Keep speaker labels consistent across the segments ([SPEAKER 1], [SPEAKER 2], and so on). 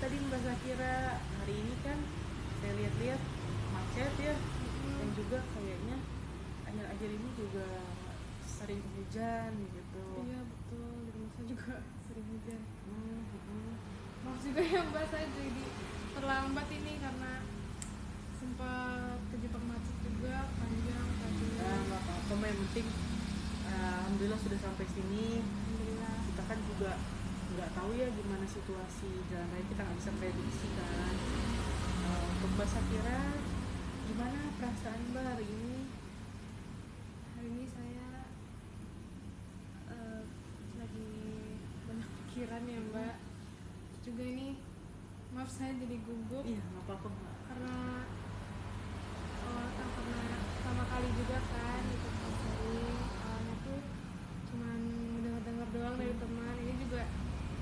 [SPEAKER 1] tadi Mbak Zakira, hari ini kan saya lihat-lihat macet ya, dan juga kayaknya akhir-akhir ini juga sering hujan gitu.
[SPEAKER 2] Iya betul, di rumah saya juga sering hujan.
[SPEAKER 1] Hmm.
[SPEAKER 2] Maaf juga ya Mbak, saya jadi terlambat ini karena sempat kejebak macet juga panjang tadi.
[SPEAKER 1] Nah, nggak apa-apa, Mbak. Yang penting alhamdulillah sudah sampai sini.
[SPEAKER 2] Alhamdulillah.
[SPEAKER 1] Kita kan juga nggak tahu ya gimana situasi jalan raya, kita nggak bisa prediksi kan. Untuk Mbak Zakira, gimana perasaan Mbak hari ini?
[SPEAKER 2] Hari ini saya lagi banyak pikiran ya Mbak. Juga ini maaf saya jadi gugup
[SPEAKER 1] Iya, nggak apa-apa Mbak.
[SPEAKER 2] karena karena pertama kali juga kan ikut konseling. Awalnya tuh cuman mendengar-dengar doang dari teman, ini juga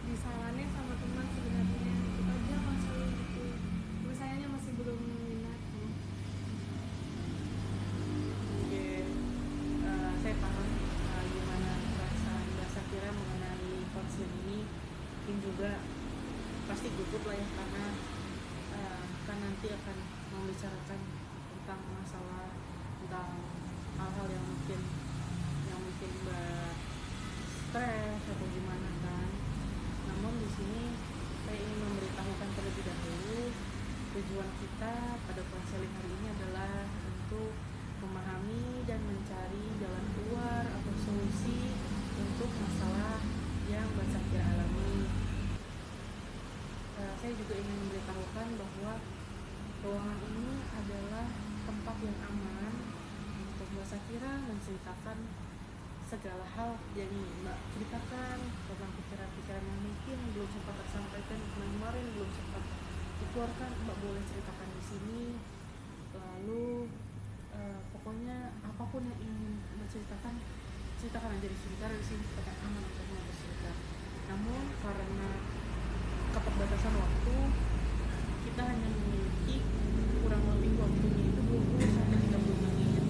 [SPEAKER 2] disaranin sama teman sebenarnya ikut aja konseling gitu, tapi sayangnya masih belum minat.
[SPEAKER 1] Oke, saya paham gimana perasaan Mbak Zakira mengenai konseling ini. Mungkin juga pasti gugup lah ya, karena kan nanti akan membicarakan tentang masalah, tentang hal-hal yang mungkin Mbak stres atau gimana kan. Namun di sini saya ingin memberitahukan terlebih dahulu, tujuan kita pada konseling hari ini adalah untuk memahami dan mencari jalan keluar atau solusi untuk masalah yang Mbak Zakira alami. Saya juga ingin memberitahukan bahwa ruangan ini adalah tempat yang aman untuk Mbak Zakira menceritakan segala hal yang Mbak ceritakan, tentang pikiran-pikiran yang mungkin belum sempat tersampaikan kemarin, belum sempat dikeluarkan, Mbak boleh ceritakan di sini. Lalu pokoknya apapun yang ingin Mbak ceritakan aja di sini, karena di sini tempat aman untuk Mbak bercerita. Namun karena keterbatasan waktu, kita hanya memiliki kurang lebih waktunya itu 20 sampai 30 menit.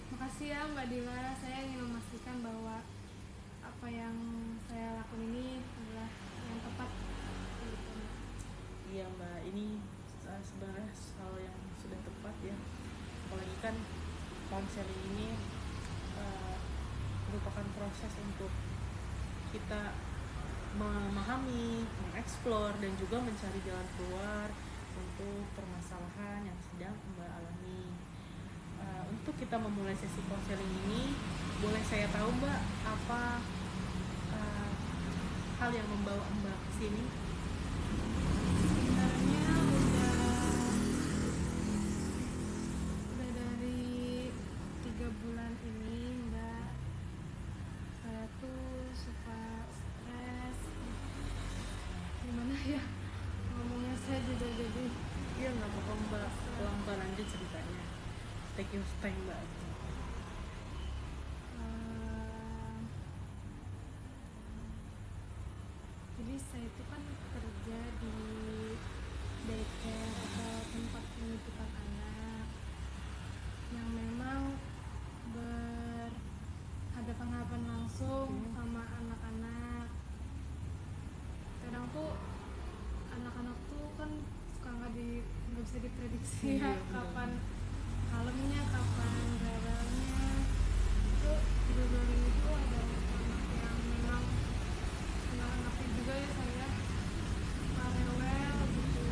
[SPEAKER 2] Makasih ya Mbak Dila, saya ingin memastikan bahwa apa yang saya lakukan ini adalah yang tepat gitu.
[SPEAKER 1] Iya Mbak, ini sebenarnya hal yang sudah tepat ya. Apalagi kan konseling ini merupakan proses untuk kita memahami, mengeksplor, dan juga mencari jalan keluar untuk permasalahan yang sedang Mbak alami. Untuk kita memulai sesi konseling ini, boleh saya tahu Mbak, apa hal yang membawa Mbak ke sini?
[SPEAKER 2] Sebenarnya udah dari 3 bulan ini Mbak, saya tuh suka stres. Gimana ya ngomongnya, saya juga jadi
[SPEAKER 1] Iya nggak apa-apa Mbak, pelan-pelan aja ceritanya. Take your time Mbak.
[SPEAKER 2] jadi saya itu kan kerja di daycare atau tempat penitipan anak yang memang berhadapan-hadapan langsung sama anak-anak. Kadang tuh anak-anak tuh kan suka nggak bisa diprediksi ya, kapan kalemnya, kapan rewelnya. Itu di bulan ini tuh ada anak yang memang anak-anaknya juga ya, saya suka rewel gitu.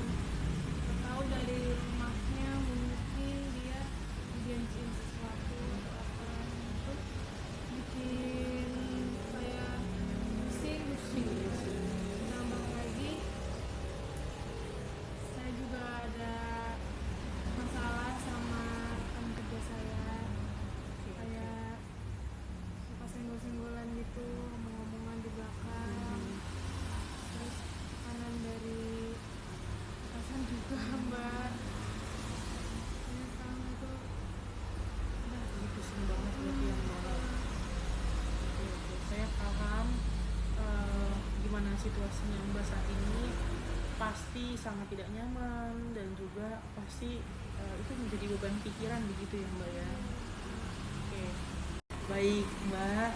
[SPEAKER 2] Tahu dari rumahnya mungkin dia dijanjiin sesuatu atau apa, itu bikin saya pusing. Tambah lagi saya juga ada masalah sama rekan kerja saya, kayak suka senggol-senggolan gitu, ngomong-ngomongan di belakang, terus tekanan dari atasan juga Mbak. Ini sekarang itu udah
[SPEAKER 1] Ini pusing banget berarti yang Mbak. Oke, saya paham gimana situasinya Mbak saat ini. Pasti sangat tidak nyaman, dan juga pasti itu menjadi beban pikiran begitu ya Mbak ya. Oke, baik Mbak,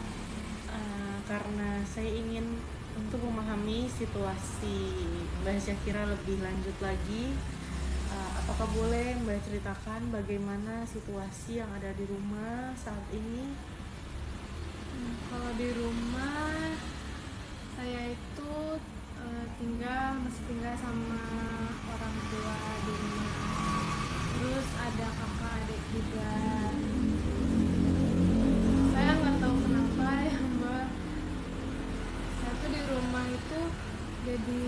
[SPEAKER 1] karena saya ingin Untuk memahami situasi Mbak Syakira lebih lanjut lagi, apakah boleh Mbak ceritakan bagaimana situasi yang ada di rumah saat ini?
[SPEAKER 2] Kalau di rumah saya itu masih tinggal sama orang tua di rumah. Terus ada kakak adik juga. Saya nggak tahu kenapa ya Mbak. Saya tuh di rumah itu jadi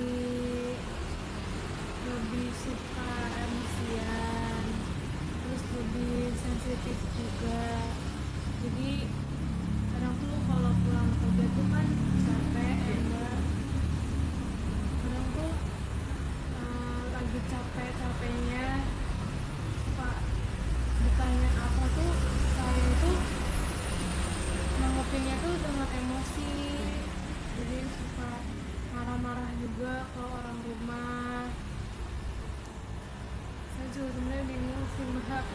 [SPEAKER 2] lebih suka emosian, terus lebih sensitif juga. Jadi kadang tuh kalau pulang kerja tuh kan capek ya Mbak. Kadang tuh lagi capek-capeknya Pak ditanya apa tuh saya itu nanggepinnya tuh dengan emosi. Jadi suka marah-marah juga ke orang rumah. Saya juga sebenarnya bingung sih Mbak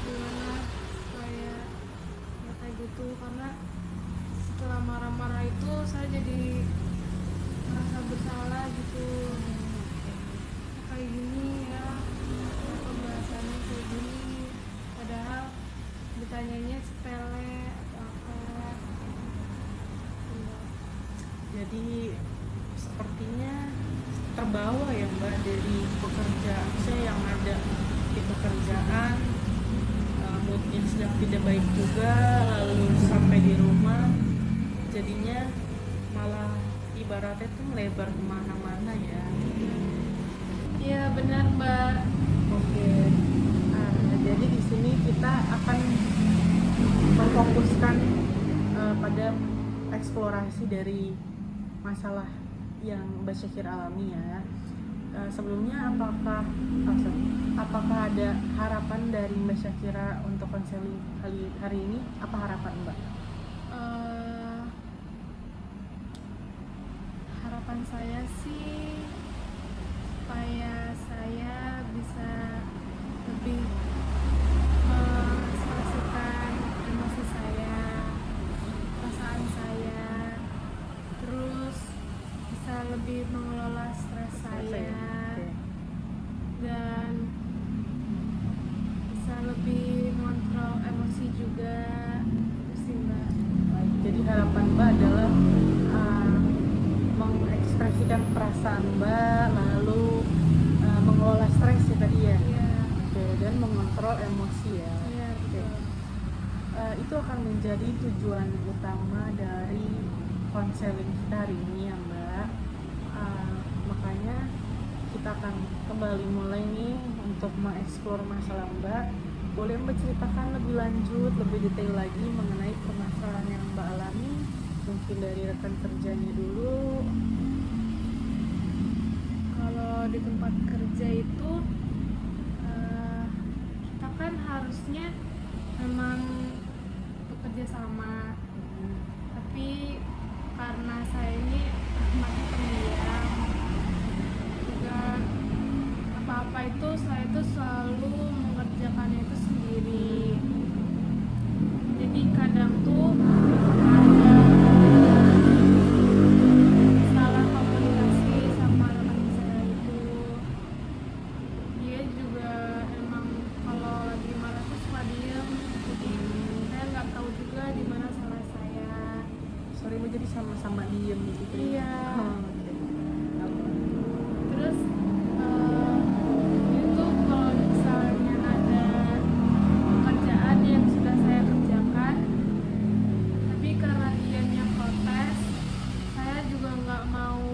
[SPEAKER 2] gimana supaya nggak kayak gitu, karena setelah marah-marah itu saya jadi merasa bersalah gitu. Kayak gini ya, pembahasannya kayak gini, padahal ditanyanya sepele atau apa.
[SPEAKER 1] Jadi sepertinya terbawa ya Mbak dari pekerjaan saya yang ada di pekerjaan, moodnya sedang tidak baik juga, lalu sampai di rumah jadinya malah ibaratnya tuh melebar kemana-mana ya.
[SPEAKER 2] Iya benar Mbak.
[SPEAKER 1] Oke, jadi di sini kita akan memfokuskan pada eksplorasi dari masalah yang Mbak Syakira alami ya. Sebelumnya apakah ada harapan dari Mbak Syakira untuk konseling hari ini? Apa harapan Mbak?
[SPEAKER 2] Harapan saya sih supaya saya bisa lebih mengekspresikan emosi saya, perasaan saya, terus bisa lebih mengelola stres saya,
[SPEAKER 1] Oke.
[SPEAKER 2] dan bisa lebih mengontrol emosi juga. Itu sih Mbak.
[SPEAKER 1] Jadi harapan Mbak adalah mengekspresikan perasaan Mbak, lalu mengelola stres ya tadi ya.
[SPEAKER 2] Iya.
[SPEAKER 1] Oke, dan mengontrol emosi ya.
[SPEAKER 2] Iya betul.
[SPEAKER 1] Itu akan menjadi tujuan utama dari konseling kita hari ini ya Mbak. Makanya kita akan kembali mulai nih untuk mengeksplor masalah Mbak. Boleh Mbak ceritakan lebih lanjut, lebih detail lagi mengenai permasalahan yang Mbak alami, mungkin dari rekan kerjanya dulu.
[SPEAKER 2] Kalau di tempat kerja itu kita kan harusnya memang bekerja sama, tapi karena saya ini orangnya pendiam juga, apa-apa itu saya itu selalu mengerjakannya itu sendiri. Jadi kadang tuh ada salah komunikasi sama rekan saya itu. Dia juga emang kalau lagi marah tuh suka diem, jadi saya nggak tahu juga di mana salah saya.
[SPEAKER 1] Sorry Mbak, jadi sama-sama diem gitu.
[SPEAKER 2] Iya.
[SPEAKER 1] Oke.
[SPEAKER 2] Terus itu kalau misalnya ada pekerjaan yang sudah saya kerjakan, tapi karena dianya protes, saya juga nggak mau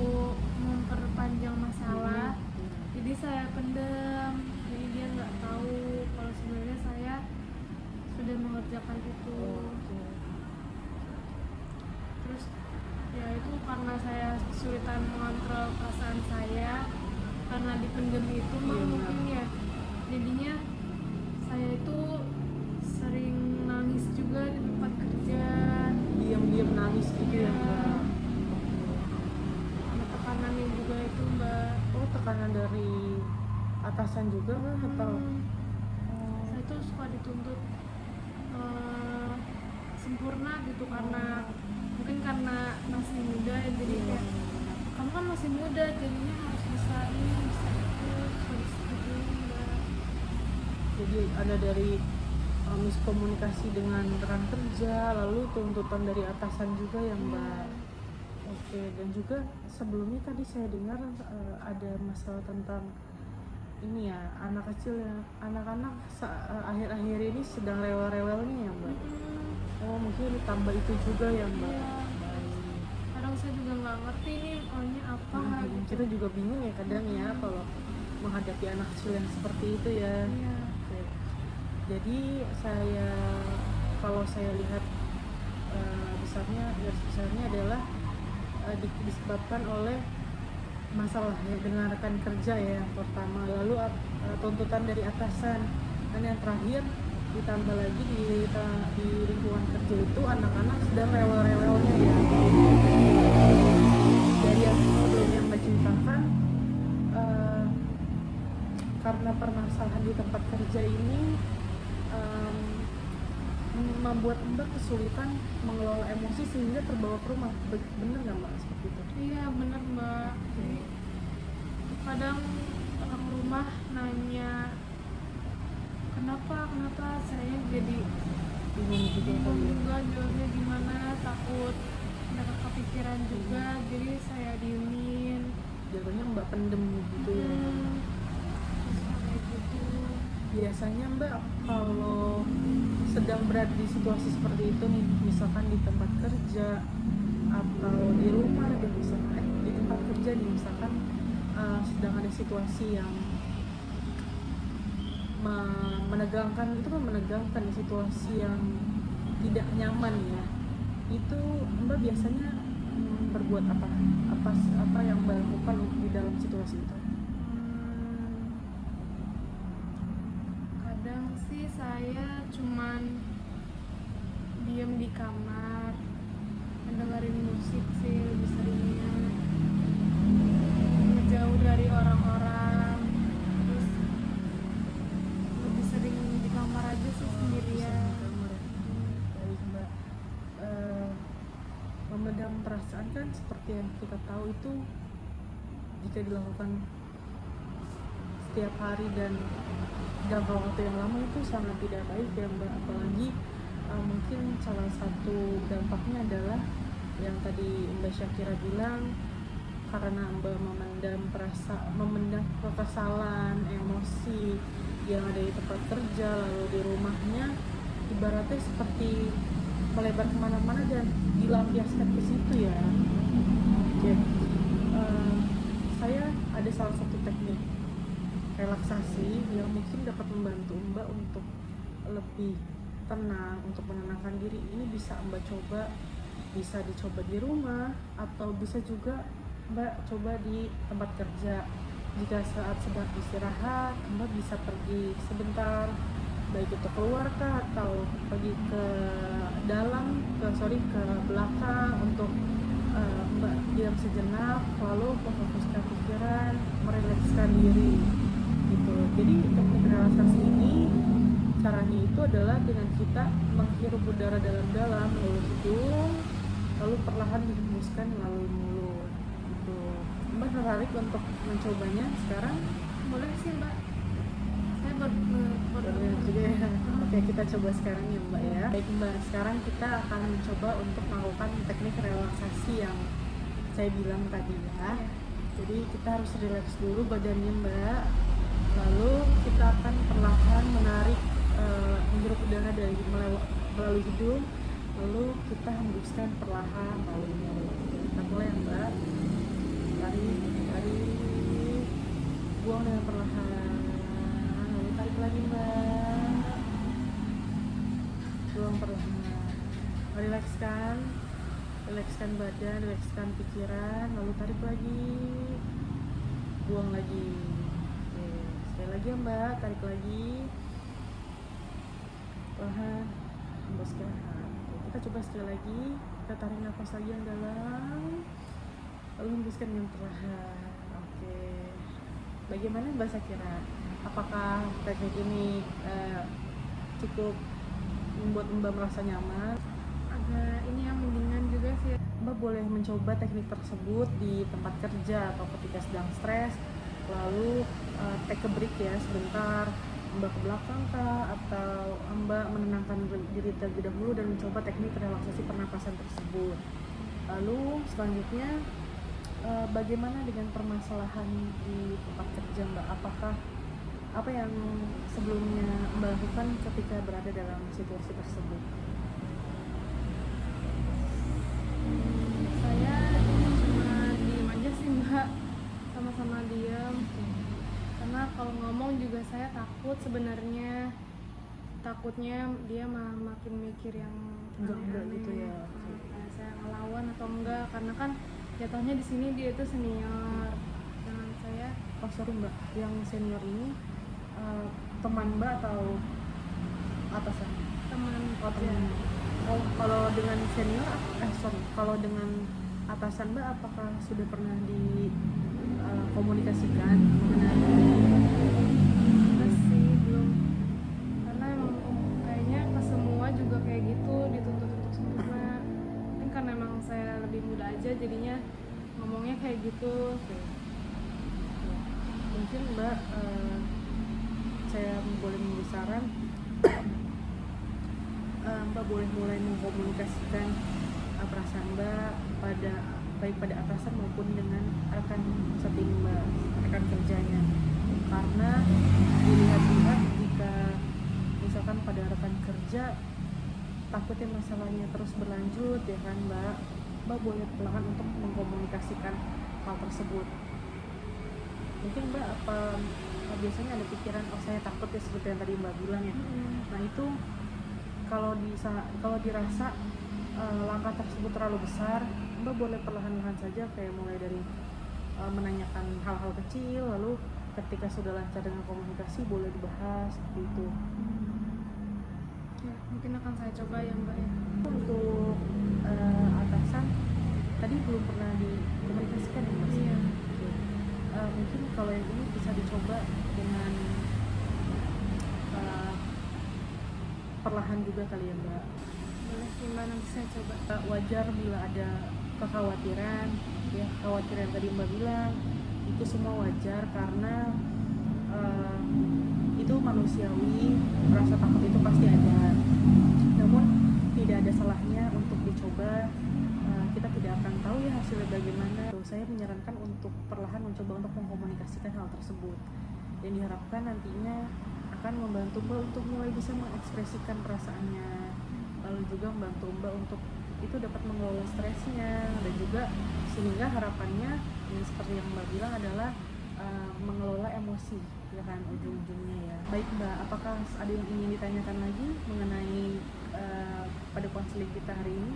[SPEAKER 2] memperpanjang masalah, jadi saya pendem. Jadi dia nggak tahu kalau sebenarnya saya sudah mengerjakan itu. Terus ya itu karena saya kesulitan mengontrol perasaan saya karena dipendem itu mungkin ya, jadinya saya itu sering nangis juga di tempat kerja.
[SPEAKER 1] Diam-diam nangis gitu ya Mbak.
[SPEAKER 2] Ada tekanannya juga itu Mbak.
[SPEAKER 1] Oh, tekanan dari atasan juga Mbak atau?
[SPEAKER 2] Saya tuh suka dituntut sempurna gitu, karena mungkin karena masih muda ya, jadi kayak kamu kan masih muda jadinya harus bisa ini bisa itu harus gitu Mbak.
[SPEAKER 1] Jadi ada dari miskomunikasi dengan rekan kerja, lalu tuntutan dari atasan juga ya Mbak. Oke, dan juga sebelumnya tadi saya dengar ada masalah tentang ini ya, anak kecil ya, anak-anak akhir-akhir ini sedang rewel-rewelnya ya Mbak. Oh mungkin ditambah itu juga ya Mbak.
[SPEAKER 2] Iya.
[SPEAKER 1] Baik.
[SPEAKER 2] Kadang saya juga nggak ngerti nih maunya apa gitu.
[SPEAKER 1] Kita juga bingung ya kadang ya kalau menghadapi anak kecil yang seperti itu ya.
[SPEAKER 2] Iya.
[SPEAKER 1] Oke. Jadi kalau saya lihat garis besarnya adalah disebabkan oleh masalah ya dengan rekan kerja ya yang pertama, lalu tuntutan dari atasan, dan yang terakhir ditambah lagi di lingkungan kerja itu anak-anak sedang rewel-rewelnya ya. Dari yang sebelumnya Mbak ceritakan, karena permasalahan di tempat kerja ini membuat Mbak kesulitan mengelola emosi sehingga terbawa ke rumah. Bener nggak Mbak seperti itu?
[SPEAKER 2] Iya bener Mbak. Jadi, kadang orang rumah nanya kenapa saya jadi
[SPEAKER 1] Bingung juga
[SPEAKER 2] bingung
[SPEAKER 1] kali ya.
[SPEAKER 2] juga jawabnya gimana, takut mereka kepikiran juga, jadi saya diemin.
[SPEAKER 1] Jadinya Mbak pendem gitu ya.
[SPEAKER 2] Terus kayak gitu.
[SPEAKER 1] Biasanya Mbak kalau sedang berada di situasi seperti itu nih, misalkan di tempat kerja atau di rumah dan misalkan di tempat kerja nih misalkan sedang ada situasi yang menegangkan, itu kan menegangkan, situasi yang tidak nyaman ya, itu Mbak biasanya berbuat apa yang Mbak lakukan di dalam situasi itu?
[SPEAKER 2] Kadang sih saya cuman diem di kamar mendengarin musik sih lebih seringnya, ngejauh dari orang-orang, terus lebih sering di kamar aja sih sendirian.
[SPEAKER 1] Baik Mbak. Memendam perasaan kan seperti yang kita tahu itu jika dilakukan setiap hari dan jangka waktu yang lama itu sangat tidak baik ya Mbak. Apalagi mungkin salah satu dampaknya adalah yang tadi Mbak Syakira bilang, karena Mbak memendam kekesalan, emosi yang ada di tempat kerja, lalu di rumahnya ibaratnya seperti melebar kemana-mana dan dilampiaskan ke situ ya. Oke. Saya ada salah satu teknik relaksasi yang mungkin dapat membantu Mbak untuk lebih tenang, untuk menenangkan diri. Ini bisa Mbak coba, bisa dicoba di rumah atau bisa juga Mbak coba di tempat kerja. Jika saat sedang istirahat, Mbak bisa pergi sebentar, baik itu keluar kah atau pergi ke belakang untuk Mbak diam sejenak, lalu memfokuskan pikiran, merilekskan diri gitu. Jadi teknik relaksasi ini caranya itu adalah dengan kita menghirup udara dalam-dalam melalui hidung, lalu perlahan dihembuskan melalui mulut gitu. Mbak tertarik untuk mencobanya sekarang?
[SPEAKER 2] Boleh sih Mbak, saya
[SPEAKER 1] Boleh juga ya. Oke, kita coba sekarang ya Mbak ya. Baik Mbak, sekarang kita akan mencoba untuk melakukan teknik relaksasi yang saya bilang tadi ya. Jadi kita harus rileks dulu badannya Mbak, lalu kita akan perlahan menarik menghirup udara melalui hidung, lalu kita hembuskan perlahan melalui mulut. Kita mulai ya Mbak. Tarik, buang dengan perlahan, lalu tarik lagi Mbak, buang perlahan. Rilekskan badan, rilekskan pikiran, lalu tarik lagi, buang lagi. Oke, sekali lagi ya Mbak, tarik lagi, perlahan, hembuskan. Oke, kita coba sekali lagi, kita tarik nafas lagi yang dalam, lalu hembuskan yang perlahan. Oke, bagaimana Mbak Syakira? Apakah teknik ini cukup membuat Mbak merasa nyaman?
[SPEAKER 2] agak ini yang mendingan juga sih.
[SPEAKER 1] Mbak boleh mencoba teknik tersebut di tempat kerja atau ketika sedang stres, lalu take a break ya sebentar, Mbak ke belakang kah, atau Mbak menenangkan diri terlebih dahulu dan mencoba teknik relaksasi pernapasan tersebut. Lalu selanjutnya bagaimana dengan permasalahan di tempat kerja Mbak? Apakah apa yang sebelumnya Mbak lakukan ketika berada dalam situasi tersebut?
[SPEAKER 2] Saya cuma diem aja sih Mbak, sama-sama diem. Karena kalau ngomong juga saya takut sebenarnya, takutnya dia makin mikir yang
[SPEAKER 1] Enggak
[SPEAKER 2] aneh-aneh.
[SPEAKER 1] gitu ya.
[SPEAKER 2] Kayak saya ngelawan atau enggak, karena kan jatuhnya di sini dia itu senior, dengan saya
[SPEAKER 1] Oh sorry Mbak, yang senior ini teman Mbak atau atasan?
[SPEAKER 2] teman
[SPEAKER 1] Oh
[SPEAKER 2] kerja.
[SPEAKER 1] teman. Oh kalau dengan senior, kalau dengan atasan Mbak apakah sudah pernah dikomunikasikan mengenai?
[SPEAKER 2] Enggak sih, belum. Karena emang kayaknya ke semua juga kayak gitu, dituntut untuk sempurna. Mungkin karena emang saya lebih muda aja, jadinya ngomongnya kayak gitu.
[SPEAKER 1] Oke. Mungkin Mbak, saya boleh memberi saran. Mbak boleh mulai mengkomunikasikan perasaan Mbak baik pada atasan maupun dengan rekan setim Mbak, rekan kerjanya. Karena dilihat-lihat jika misalkan pada rekan kerja takutnya masalahnya terus berlanjut ya kan Mbak boleh perlahan untuk mengkomunikasikan hal tersebut. Mungkin Mbak biasanya ada pikiran saya takut ya seperti yang tadi Mbak bilang ya. Nah itu kalau dirasa langkah tersebut terlalu besar, Mbak boleh perlahan-lahan saja kayak mulai dari menanyakan hal-hal kecil, lalu ketika sudah lancar dengan komunikasi boleh dibahas seperti itu.
[SPEAKER 2] Ya, mungkin akan saya coba ya Mbak ya.
[SPEAKER 1] Untuk atasan tadi belum pernah dikomunikasikan ya Mbak?
[SPEAKER 2] Iya.
[SPEAKER 1] Oke. Mungkin kalau yang ini bisa dicoba dengan perlahan juga kali ya Mbak.
[SPEAKER 2] Boleh sih Mbak, nanti saya coba.
[SPEAKER 1] Wajar bila ada kekhawatiran ya, kekhawatiran tadi Mbak bilang itu semua wajar karena itu manusiawi, rasa takut itu pasti ada, namun tidak ada salahnya untuk dicoba. Kita tidak akan tahu ya hasilnya bagaimana. Saya menyarankan untuk perlahan mencoba untuk mengkomunikasikan hal tersebut dan diharapkan nantinya akan membantu Mbak untuk mulai bisa mengekspresikan perasaannya, lalu juga membantu Mbak untuk itu dapat mengelola stresnya, dan juga sehingga harapannya yang seperti yang Mbak bilang adalah mengelola emosi ya kan ujung-ujungnya ya. Baik Mbak, apakah ada yang ingin ditanyakan lagi mengenai pada konseling kita hari ini?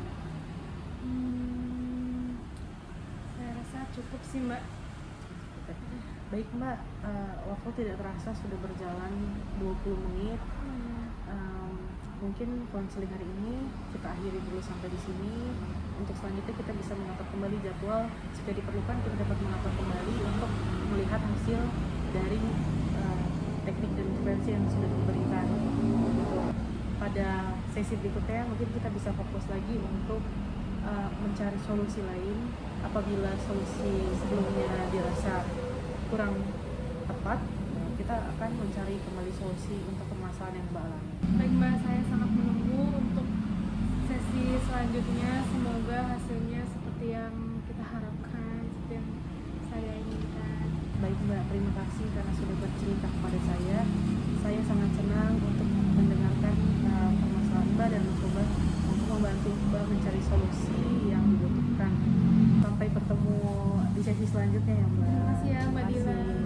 [SPEAKER 2] Saya rasa cukup sih Mbak.
[SPEAKER 1] Baik Mbak, waktu tidak terasa sudah berjalan 20 menit. Mungkin konseling hari ini kita akhiri dulu sampai di sini. Untuk selanjutnya kita bisa mengatur kembali jadwal. Jika diperlukan kita dapat mengatur kembali untuk melihat hasil dari teknik dan intervensi yang sudah diberikan. Gitu. Pada sesi berikutnya mungkin kita bisa fokus lagi untuk mencari solusi lain apabila solusi sebelumnya dirasa kurang tepat. Kita akan mencari kembali solusi untuk permasalahan yang Mbak alami.
[SPEAKER 2] Baik Mbak, saya sangat menunggu untuk sesi selanjutnya. Semoga hasilnya seperti yang kita harapkan, seperti yang saya inginkan.
[SPEAKER 1] Baik Mbak, terima kasih karena sudah bercerita kepada saya. Saya sangat senang untuk mendengarkan permasalahan Mbak dan mencoba untuk membantu Mbak mencari solusi yang dibutuhkan. Sampai bertemu di sesi selanjutnya ya Mbak.
[SPEAKER 2] Terima kasih ya Mbak
[SPEAKER 1] Terima
[SPEAKER 2] Dila.
[SPEAKER 1] kasih.